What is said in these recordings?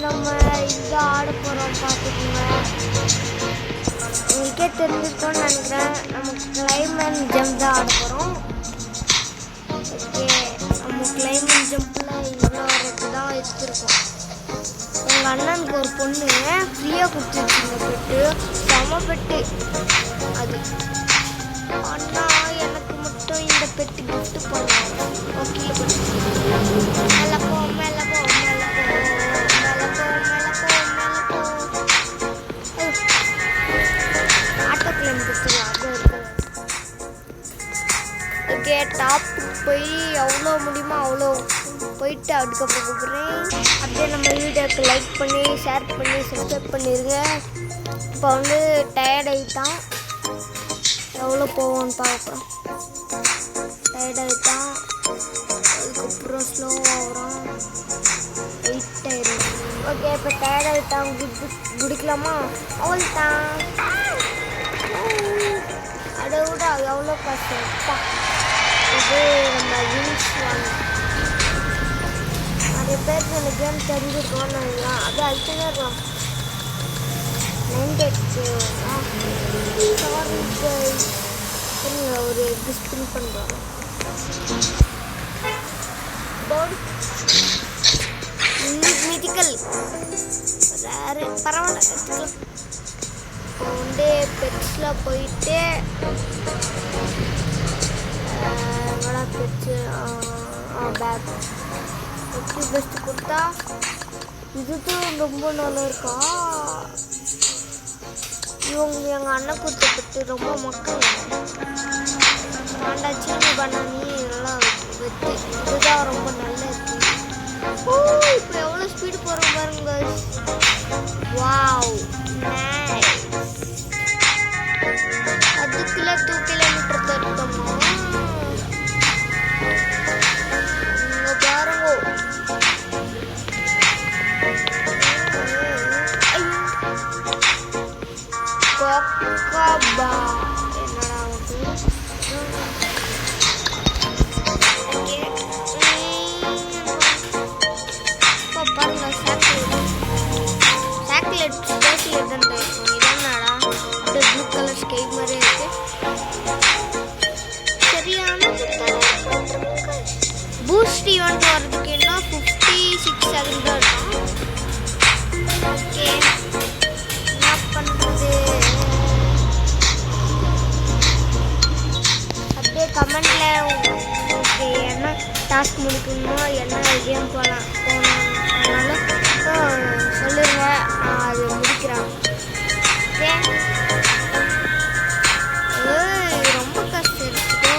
நம்ம இங்கே ஆட போகிறோம் பார்த்துக்கோங்க. உங்களுக்கே தெரிஞ்சிருக்கோன்னு நினைக்கிறேன். நம்ம கிளைம் அண்ட் ஜம்ப் தான் ஆட போகிறோம். ஓகே, நம்ம கிளைம் அண்ட் ஜம்பில் இவ்வளோ வரைக்கும் தான் வச்சுருக்கோம். எங்கள் அண்ணனுக்கு ஒரு பொண்ணு ஃப்ரீயாக கொடுத்துருச்சுங்க பெட்டு, செம பெட்டு அது. ஆனால் எனக்கு மட்டும் இந்த பெட்டு கிஃப்ட் பண்ணுவாங்க. ஓகே, மேலே போ மேலே போ மேலே போ மேலே போ மேலே போ மேலே போ. ஆட்டோ கிளைம் கொடுத்துருவோம், அது இருக்குது. ஓகே, டாப்புக்கு போய் எவ்வளோ முடியுமோ அவ்வளோ போயிட்டு அதுக்கப்புறம் கூப்பிட்றேன். அப்படியே நம்ம வீடியோக்கு லைக் பண்ணி ஷேர் பண்ணி சப்ஸ்கிரைப் பண்ணிடுங்க. இப்போ வந்து டயர்ட் ஆகிட்டான், எவ்வளோ போவோன்னு பார்க்கலாம். டயர்ட் ஆகிட்டான், அதுக்கப்புறம் ஸ்லோவாக வரும், வெயிட் ஆயிடும். ஓகே, இப்போ டயர்ட் ஆகிட்டான், குடிக்கலாமா? அவ்வளோதான். அதை விட எவ்வளோ கஷ்டம்ப்பா. இது நம்ம வின்ஸ் வாங்க. நிறைய பேருக்கு இந்த கேம் தெரிஞ்சிருக்கோன்னு நினைக்கலாம். அப்படியே அழுத்தினே இருக்கலாம். 98 ஒரு எக் ஸ்பின் பண்ணுறோம். மிதிக்கல் வேறு பரவாயில்ல, எடுத்துக்கலாம். இப்போ வந்து பெட்ஸில் போயிட்டு எவ்வளோ பெட்ஸு பேக் எப்படி பெஸ்ட்டு கொடுத்தா இதுதான் ரொம்ப நல்லா இருக்கா. இவங்க எங்கள் அண்ணன் கொடுத்த பெட்டு ரொம்ப மக்கள் ஆண்டா சீனி பண்ணி நல்லா வெத்து. இதுதான் ரொம்ப நல்லா இருக்கு. இப்போ எவ்வளோ ஸ்பீடு போகிறோம் பாருங்க. Wow, nice. 10 கிலோமீட்டர் தட்டோமா இங்கே பாருங்க. கொக்கபா என்னடா இப்போ பாருங்க, சாக்லேட் ஸ்பேஸ்லேட் தான் இருக்கும். இதனாடா அப்படியே ப்ளூ கலர் ஸ்கை மாதிரியே இருக்கு. சரியான பூஸ்ட் ஈவெண்ட் வர்றதுக்கு இன்னும் 56 செகண்ட் தான் இருக்கும். ஓகே, என்ன பண்ணுறது? அப்படியே கமெண்டில் உங்களுக்கு என்ன டாஸ்க் முடிக்கணுமோ என்ன கேம் போனாலும் சொல்லுங்க, அது முடிக்கிறாங்க. ஓகே, ரொம்ப கஷ்டம் இருக்கு.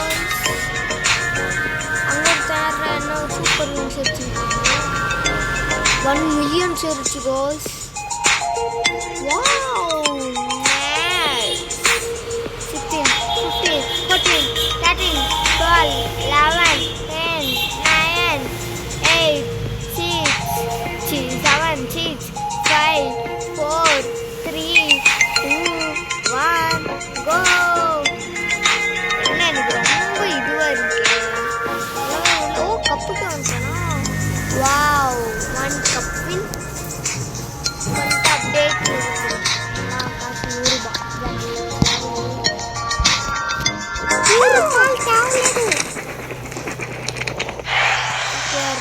அங்கே தேடுற என்ன சூப்பர் வின்ஸ் வச்சுருக்கீங்க. 1 மில்லியன் சேருச்சு கோஸ். Wow, nice. 16 15 14 13 12 11 10 9 8 6 7 6 5 4 3 2 1 go. என்ன எனக்கு ரொம்ப இதுவாக இருக்கு. ஓ, கப்புக்கு வந்துட்டேனா? வாவ், 1 கப்பில் வந்துட்டு அப்டேட் இருக்கு. காசு 100 ரூபாய்.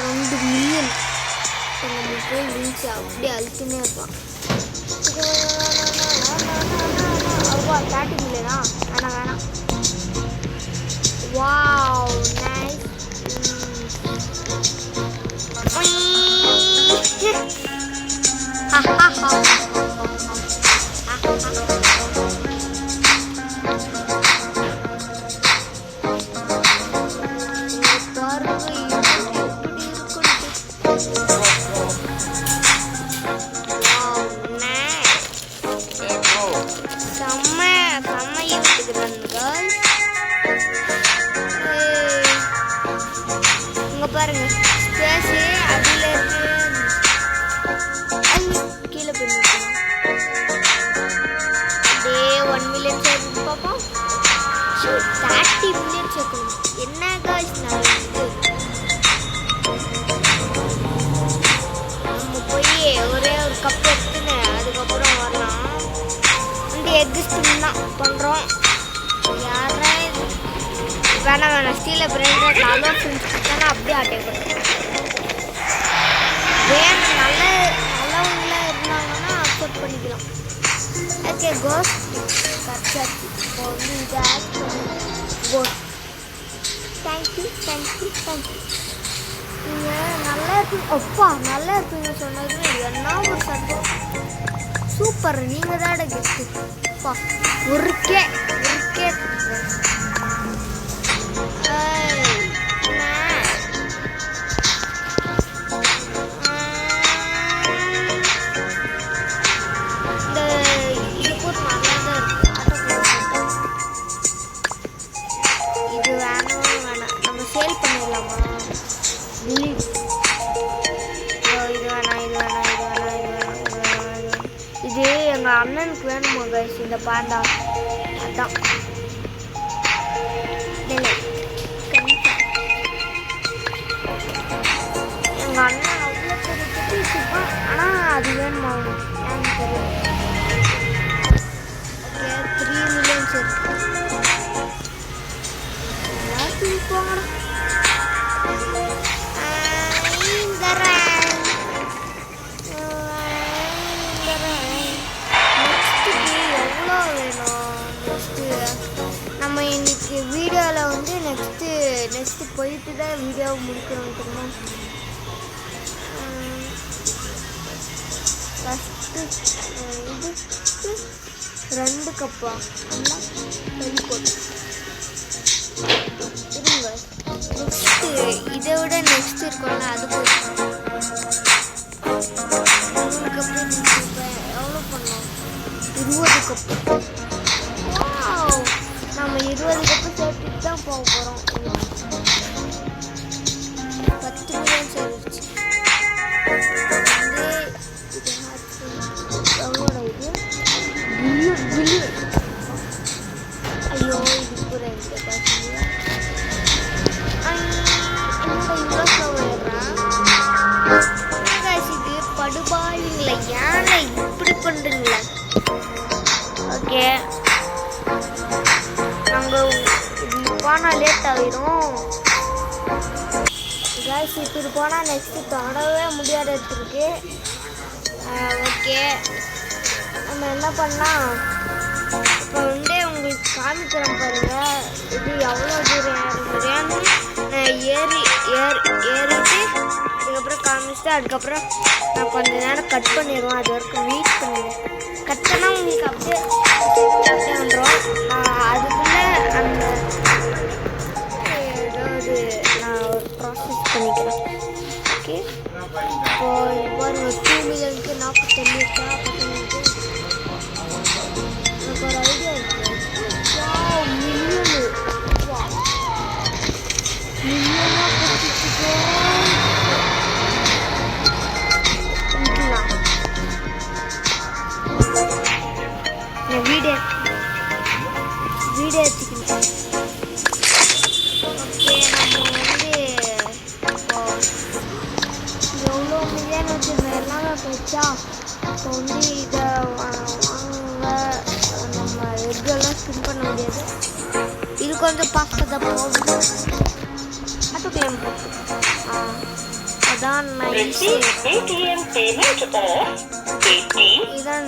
2 மில்லியன் நம்ம போய் வின்ஸ் அப்படியே அழுத்தினே இருப்பான். 30 மில்லியனா? வேணாம். Wow, nice. பாருங்க, ஸ்பேஸ் அதில் இருக்கு. கீழே போய் அப்படியே 1 மில்லியன் சேர்த்து பார்ப்போம். 30 மில்லியன் சேர்க்கணும். என்ன காய்ஸ் நான் அவ்வளோதான் பண்ணுறோம். யாரா வேணாம் ஸ்டீல பிராண்டட் அலோ ஃப்ரெண்ட்ஸ் தானே அப்படியே அட்டை பண்ணுறோம். வேணும் நல்லவங்களாக இருந்தாங்கன்னா அக்செப்ட் பண்ணிக்கலாம். ஓகே கோஸ்ட் கச்சாச்சு. இப்போ வந்து இதை ஆட் பண்ணி கோஸ்ட். தேங்க்யூ. நீங்கள் நல்லா இருப்பீங்க. அப்பா நல்லா இருப்பீங்க சொன்னது என்ன ஒரு சந்தோஷம். சூப்பர். நீங்கள் தான் கெஸ்ட்டு. அப்பா ஒரு கே அண்ணனுக்கு வேணுமா கைஸ் இந்த பாண்டா? அதான் எங்கள் அண்ணன் அவ்வளோ பெரிய குட்டிச்சுப்பான். ஆனால் அது வேணுமா ஏன்னு தெரியும். ஓகே 3 மில்லியன்ஸ் இருக்கு. எல்லாத்தையும் போங்கடா. நம்ம இன்னைக்கு வீடியோவில் வந்து நெக்ஸ்ட்டு போயிட்டு தான் வீடியோவை முடிக்கிறோம். தெரியுமா? ஃபஸ்ட்டு இது 2 கப்பா வெளிக்கோட்டு இருங்க. நெக்ஸ்ட்டு இதை விட நெக்ஸ்ட் இருக்கோம்ல அது போயிட்டு 3 கப்பு எவ்வளோ பண்ணோம்? 20 கப்பு. நம்ம 20 கப்பு சேர்த்துட்டு தான் போக போகிறோம். 10 மில்லியன் சேர்ந்துச்சு. எவ்வளோட இது பில்லியன். ஐயோ இது கூட இந்த காசு இவ்வளோ சொல்லிடுறேன். இது படுபாவீங்களா? ஏன்னா இப்படி பண்ணுறீங்களா? ஓகே நாங்கள் இப்படி போனால் லேட் ஆகிடும் கேஸ். இப்படி போனால் நெக்ஸ்ட்டு தொடவே முடியாத இடத்துருக்கு. ஓகே நம்ம என்ன பண்ணலாம்? இப்போ வந்து உங்களுக்கு காமிக்கிறோம் பாருங்கள். இது எவ்வளோ தூரம் ஏறுமுடியான்னு ஏறிட்டு அதுக்கப்புறம் காமிச்சிட்டு அதுக்கப்புறம் நான் கொஞ்சம் நேரம் கட் பண்ணிடுவோம். அது வரைக்கும் வெயிட் பண்ணுவேன். கட் பண்ணால் உங்களுக்கு அப்படியே வந்துடும். அதுக்குள்ளே அந்த ஏதாவது நான் ஒரு ப்ராசஸ் பண்ணிக்கிறேன். ஓகே இப்போ பாருங்க 2 மில்லியனுக்கு 40 பசங்களுக்கு எனக்கு ஒரு ஐடியா இருக்குது. மில்லியனாக கொடுத்துட்டு வீடியோ எடுத்துக்கிட்டேன். ஓகே நம்ம வந்து இப்போ எவ்வளோ மில்லியன் வச்சுருந்தோம் எல்லாமே போச்சா. இப்போ வந்து இதை வாங்க நம்ம எக்கெல்லாம் ஸ்பின் பண்ண முடியாது. இது கொஞ்சம் பார்க்க தான் போகும். அதுக்குள்ளே அதான் நைஸ். இதான்